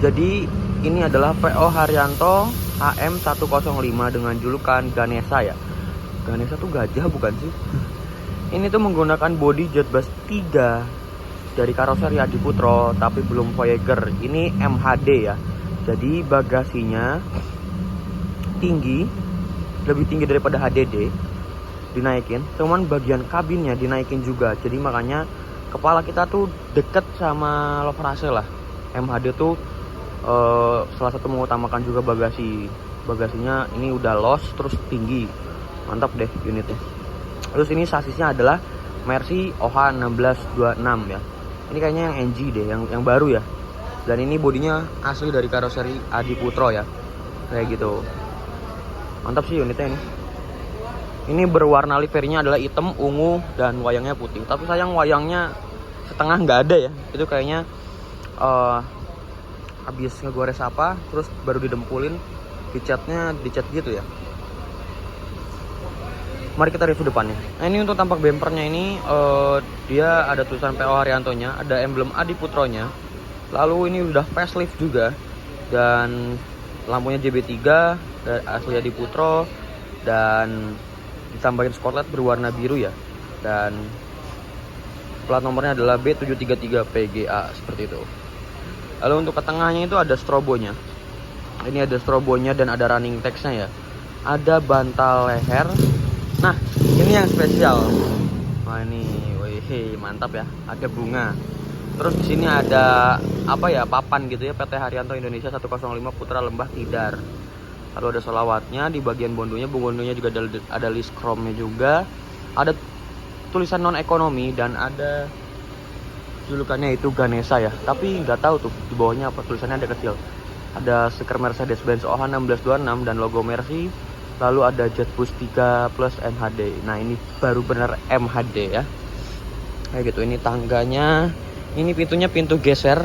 Jadi ini adalah PO Haryanto HM105 dengan julukan Ganesha ya. Ganesha tuh gajah bukan sih? Ini tuh menggunakan bodi Jetbus 3 dari karoseri Adiputro tapi belum Voyager. Ini MHD ya. Jadi bagasinya tinggi, lebih tinggi daripada HDD, dinaikin. Cuman bagian kabinnya dinaikin juga. Jadi makanya kepala kita tuh deket sama loverase lah. MHD tuh salah satu mengutamakan juga bagasinya ini udah los terus tinggi, mantap deh unitnya. Terus ini sasisnya adalah Mercy OH 1626 ya. Ini kayaknya yang NG deh, yang baru ya. Dan ini bodinya asli dari karoseri Adiputro ya, kayak gitu. Mantap sih unitnya ini. Ini berwarna liverinya adalah hitam, ungu, dan wayangnya putih. Tapi sayang wayangnya setengah nggak ada ya. Itu kayaknya habis ngegores apa terus baru didempulin, dicat gitu ya. Mari kita review depannya. Nah, ini untuk tampak bempernya ini dia ada tulisan PO Haryantonya, ada emblem Adiputronya. Lalu ini udah facelift juga dan lampunya JB3 asli Adiputro dan ditambahin spotlight berwarna biru ya. Dan plat nomornya adalah B733 PGA seperti itu. Lalu untuk ke tengahnya itu ada strobonya. Ini ada strobonya dan ada running text-nya ya. Ada bantal leher. Nah, ini yang spesial. Wah, ini wih, mantap ya. Ada bunga. Terus di sini ada apa ya? Papan gitu ya, PT Haryanto Indonesia 105 Putra Lembah Tidar. Lalu ada selawatnya di bagian bondonya juga ada list chrome-nya juga. Ada tulisan non ekonomi dan ada julukannya itu Ganesha ya, tapi nggak tahu tuh di bawahnya apa tulisannya, ada kecil. Ada stiker Mercedes-Benz OH 1626 dan logo Mercy. Lalu ada Jetbus 3 plus MHD. Nah, ini baru bener MHD ya. Kayak gitu. Ini tangganya. Ini pintunya pintu geser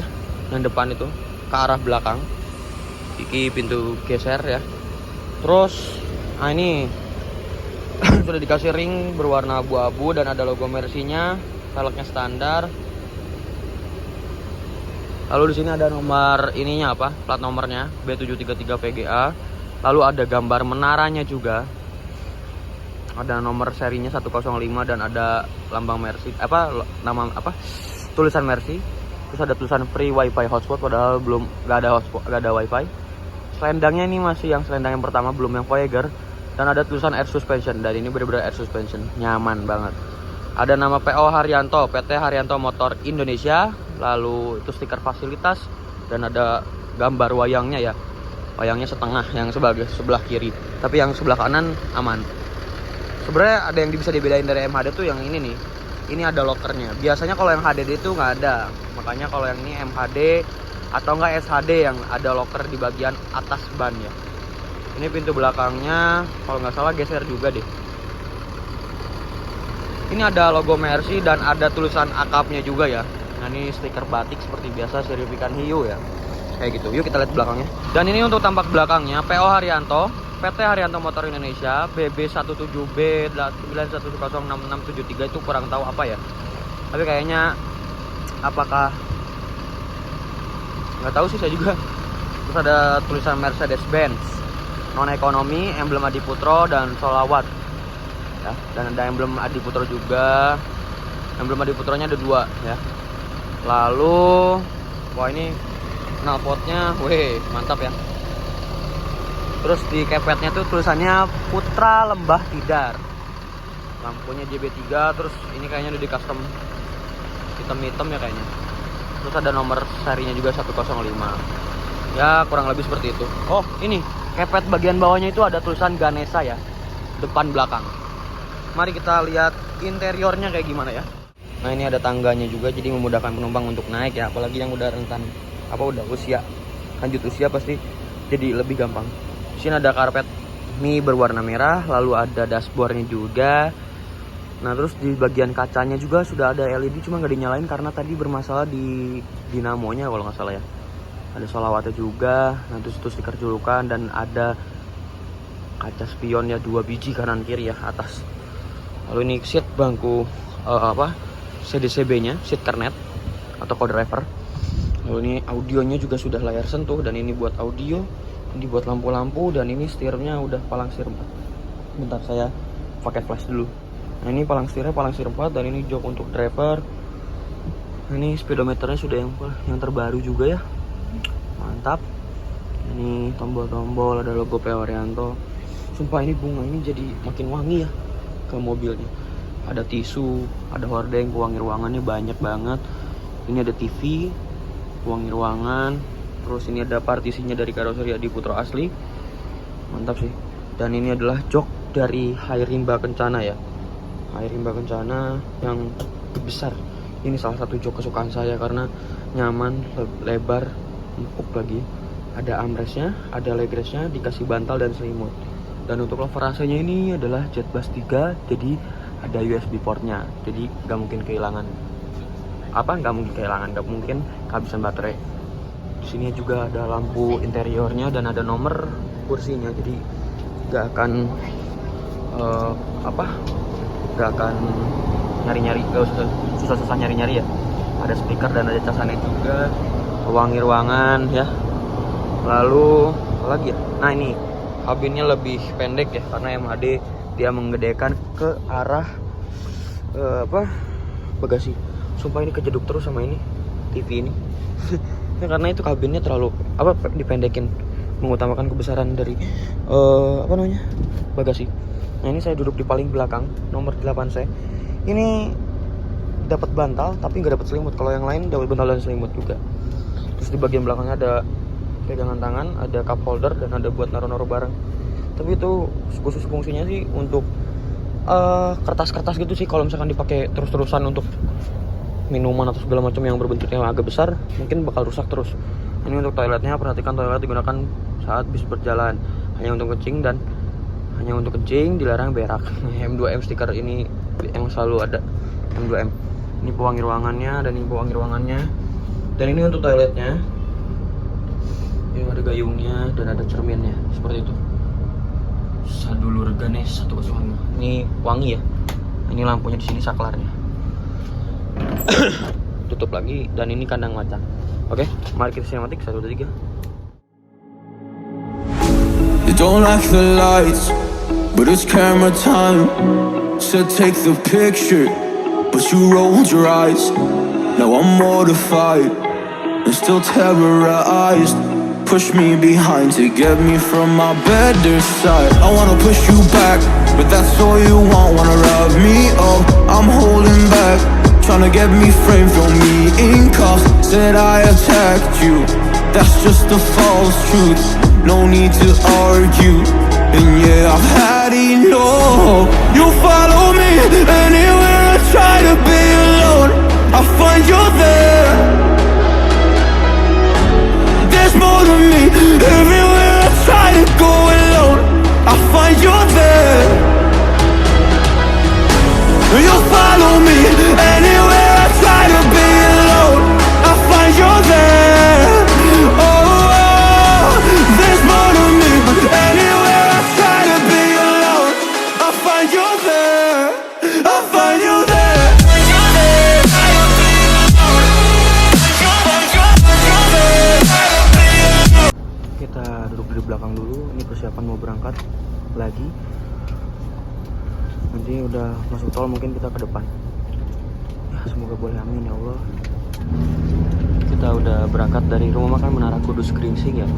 yang depan itu ke arah belakang. Iki pintu geser ya. Terus nah ini sudah dikasih ring berwarna abu-abu dan ada logo Mercy-nya. Velgnya standar. Lalu di sini ada nomor ininya apa? Plat nomornya B733 PGA. Lalu ada gambar menaranya juga. Ada nomor serinya 105 dan ada lambang Mercy. Tulisan Mercy. Terus ada tulisan free wifi hotspot padahal belum enggak ada wifi. Selendangnya ini masih yang selendang yang pertama, belum yang Voyager. Dan ada tulisan air suspension dan ini benar-benar air suspension. Nyaman banget. Ada nama PO Haryanto, PT Haryanto Motor Indonesia. Lalu itu stiker fasilitas dan ada gambar wayangnya ya. Wayangnya setengah yang sebelah kiri, tapi yang sebelah kanan aman. Sebenarnya ada yang bisa dibedain dari MHD tuh yang ini nih. Ini ada lokernya. Biasanya kalau yang HDD itu nggak ada. Makanya kalau yang ini MHD atau enggak SHD yang ada loker di bagian atas ban ya. Ini pintu belakangnya kalau nggak salah geser juga deh. Ini ada logo Mercy dan ada tulisan akapnya juga ya. Nah, ini stiker batik seperti biasa, sertifikat hiu ya. Kayak gitu. Yuk kita lihat belakangnya. Dan ini untuk tampak belakangnya PO Haryanto, PT Haryanto Motor Indonesia, BB17B 91106673 itu kurang tahu apa ya. Tapi kayaknya apakah nggak tahu sih saya juga. Terus ada tulisan Mercedes-Benz, non ekonomi, emblem Adiputro dan solawat. Ya, dan ada emblem Adiputro juga. Emblem Adiputronya ada 2 ya. Lalu wah ini knalpotnya mantap ya. Terus di kepetnya tuh tulisannya Putra Lembah Tidar. Lampunya JB3, terus ini kayaknya udah di custom hitam-hitam ya kayaknya. Terus ada nomor serinya juga 105. Ya kurang lebih seperti itu. Oh ini kepet bagian bawahnya itu ada tulisan Ganesha ya, depan belakang. Mari kita lihat interiornya kayak gimana ya. Nah, ini ada tangganya juga, jadi memudahkan penumpang untuk naik ya, apalagi yang udah rentan udah lanjut usia pasti jadi lebih gampang. Di sini ada karpet mie berwarna merah, lalu ada dashboardnya juga. Nah, terus di bagian kacanya juga sudah ada LED, cuma nggak dinyalain karena tadi bermasalah di dinamonya kalau nggak salah ya. Ada solawatnya juga. Nah, terus itu stiker julukan dan ada kaca spionnya 2 biji kanan kiri ya atas. Lalu ini seat bangku CDCB-nya, seat kernet atau co-driver. Lalu ini audionya juga sudah layar sentuh, dan ini buat audio, ini buat lampu-lampu, dan ini setirnya udah palang setir 4. Bentar saya pakai flash dulu. Nah ini palang setirnya palang setir 4, dan ini jok untuk driver. Nah, ini speedometernya sudah yang terbaru juga ya, mantap. Ini tombol-tombol, ada logo PO Haryanto. Sumpah ini bunga ini jadi makin wangi ya ke mobilnya. Ada tisu, ada hordeng, pewangi ruangannya banyak banget. Ini ada TV, pewangi ruangan. Terus ini ada partisinya dari karoseri Adi Putro asli, mantap sih. Dan ini adalah jok dari Hayarimba Kencana ya, Hayarimba Kencana yang besar. Ini salah satu jok kesukaan saya karena nyaman, lebar, empuk lagi. Ada armrestnya, ada legrestnya, dikasih bantal dan selimut. Dan untuk lever AC-nya ini adalah Jet Blast 3, jadi ada USB portnya. Jadi nggak mungkin kehilangan. Nggak mungkin kehabisan baterai. Di sini juga ada lampu interiornya dan ada nomor kursinya. Jadi nggak akan nggak akan nyari-nyari, susah-susah nyari-nyari ya. Ada speaker dan ada casannya juga, pewangi ruangan ya. Lalu apa lagi ya? Nah ini kabinnya lebih pendek ya, karena MHD dia menggedekan ke arah bagasi. Sumpah ini kejeduk terus sama ini TV ini. Ya, karena itu kabinnya terlalu dipendekin, mengutamakan kebesaran dari bagasi. Nah ini saya duduk di paling belakang, nomor 8 saya. Ini dapat bantal tapi nggak dapat selimut. Kalau yang lain dapat bantal dan selimut juga. Terus di bagian belakangnya ada pegangan tangan, ada cup holder, dan ada buat naruh-naruh barang. Tapi itu khusus fungsinya sih untuk kertas-kertas gitu sih. Kalau misalkan dipakai terus-terusan untuk minuman atau segala macam yang berbentuknya agak besar, mungkin bakal rusak terus. Ini untuk toiletnya, perhatikan toilet digunakan saat bis berjalan, hanya untuk kencing, dilarang berak. M2M stiker ini yang selalu ada, M2M. Ini pewangi ruangannya, dan ini pewangi ruangannya. Dan ini untuk toiletnya, yang ada gayungnya dan ada cerminnya seperti itu. Sadulur Ganes 105. Ini wangi ya. Ini lampunya di sini saklarnya. Tutup lagi, dan ini kandang macan. Oke, mari kita sinematik 1, 2, 3. You don't like the lights, but it's camera time. Said take the picture, but you rolled your eyes. Now I'm mortified and still terrorized. Push me behind to get me from my better side. I wanna push you back, but that's all you want. Wanna rub me up, I'm holding back. Tryna get me framed, throw me in cuffs. Said I attacked you, that's just a false truth. No need to argue, and yeah, I've had enough. You follow me anywhere I try to be alone, I find you there. There's more to me, everywhere I try to go alone, I find you there. You follow me anywhere I try to be alone, I find you there. Oh, there's more to me, anywhere I try to be alone, I find you there. I find you there. Kita duduk di belakang dulu. Ini persiapan mau berangkat lagi. Nanti udah masuk tol, mungkin kita ke depan ya, semoga boleh, amin ya Allah. Kita udah berangkat dari rumah makan Menara Kudus Gringsing ya.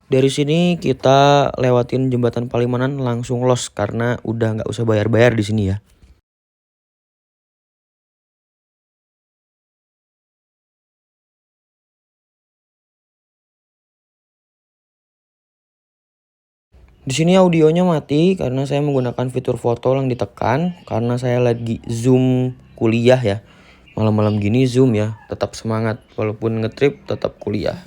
Dari sini kita lewatin jembatan Palimanan langsung los karena udah nggak usah bayar-bayar di sini ya. Di sini audionya mati karena saya menggunakan fitur foto yang ditekan karena saya lagi zoom kuliah ya. Malam-malam gini zoom ya, tetap semangat walaupun ngetrip tetap kuliah.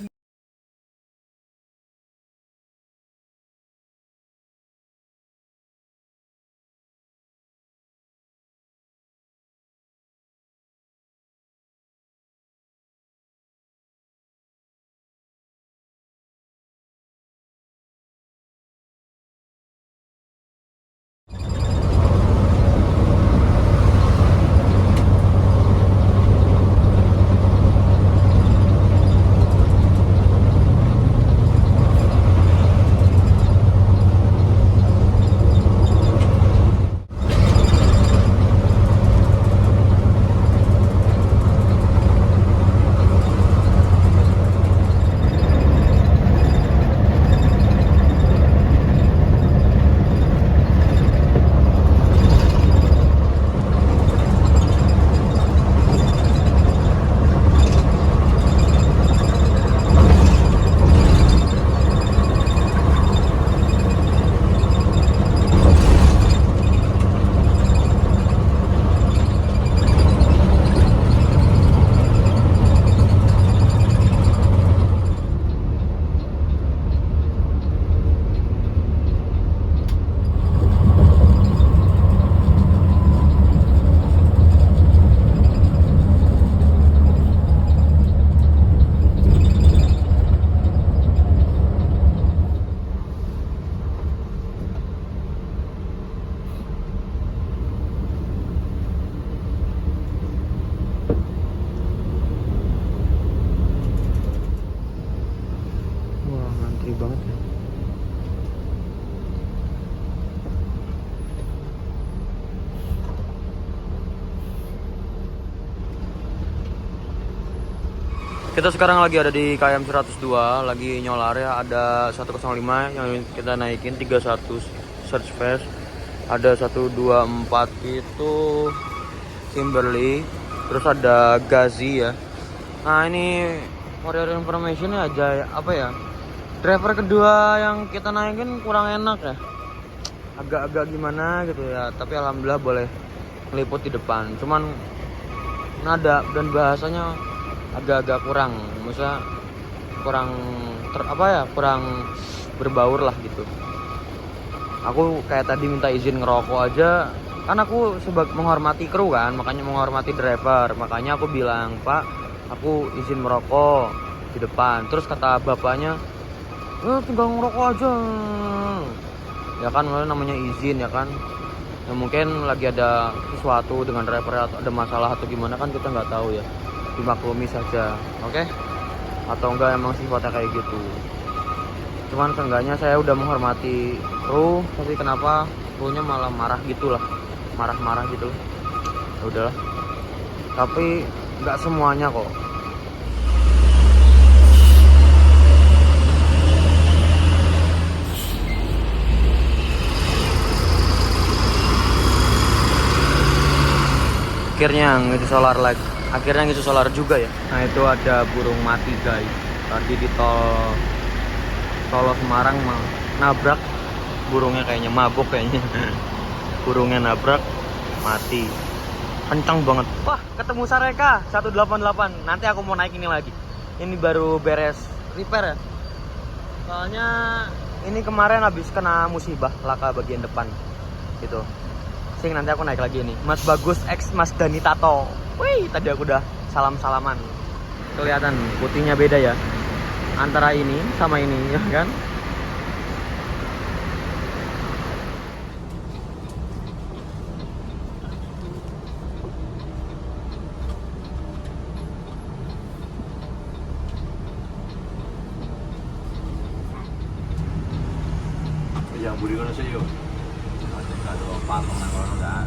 Wah, ngantri banget ya. Kita sekarang lagi ada di KM 102, lagi nyolar ya. Ada 105 yang kita naikin 31 search fest. Ada 124 itu Kimberly, terus ada Gazi ya. Nah, ini for your information ya aja apa ya? Driver kedua yang kita naikin kurang enak ya. Agak-agak gimana gitu ya, tapi alhamdulillah boleh meliput di depan. Cuman nada dan bahasanya agak-agak kurang, maksudnya kurang kurang berbaur lah gitu. Aku kayak tadi minta izin ngerokok aja, kan aku menghormati kru kan, makanya menghormati driver, makanya aku bilang, Pak, aku izin merokok di depan. Terus kata bapaknya, tinggal ngerokok aja ya kan, namanya izin ya kan. Ya mungkin lagi ada sesuatu dengan driver atau ada masalah atau gimana kan kita nggak tahu ya, dimaklumi saja, oke? Atau enggak emang sifatnya kayak gitu. Cuman seenggaknya saya udah menghormati kru, tapi kenapa krunya malah marah gitu lah, marah-marah gitu. Ya udahlah, tapi nggak semuanya kok. Akhirnya ngisi solar juga ya. Nah, itu ada burung mati guys, tadi di tol Solo Semarang nabrak burungnya, kayaknya mabuk kayaknya. Burungnya nabrak mati kencang banget. Wah, ketemu Sareka 188. Nanti aku mau naik ini lagi, ini baru beres repair ya, soalnya ini kemarin habis kena musibah laka bagian depan gitu. Sing, nanti aku naik lagi nih. Mas Bagus X Mas Dani Tato. Wih, tadi aku udah salam-salaman. Kelihatan putihnya beda ya antara ini sama ini ya kan. Yang buri kono sih yo. Ada patung nang kono kan.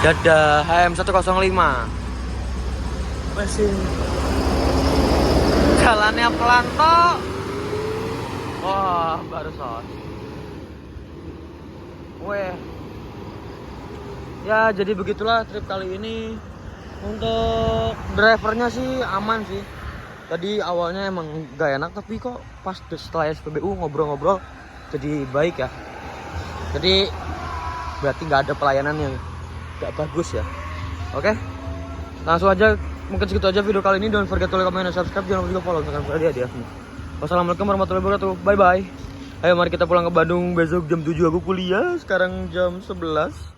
Dadah HM105. Masih jalannya pelan toh. Wah, barusan. Weh. Ya, jadi begitulah trip kali ini. Untuk drivernya sih aman sih. Tadi awalnya emang gak enak, tapi kok pas setelah SPBU ngobrol-ngobrol jadi baik ya. Jadi berarti nggak ada pelayanan yang gak bagus ya. Oke, langsung aja, mungkin segitu aja video kali ini. Don't forget to like, comment, and subscribe. Jangan lupa juga follow misalkan berada di atas. Wassalamualaikum warahmatullahi wabarakatuh. Bye bye. Ayo mari kita pulang ke Bandung. Besok jam 7 aku kuliah. Sekarang jam 11.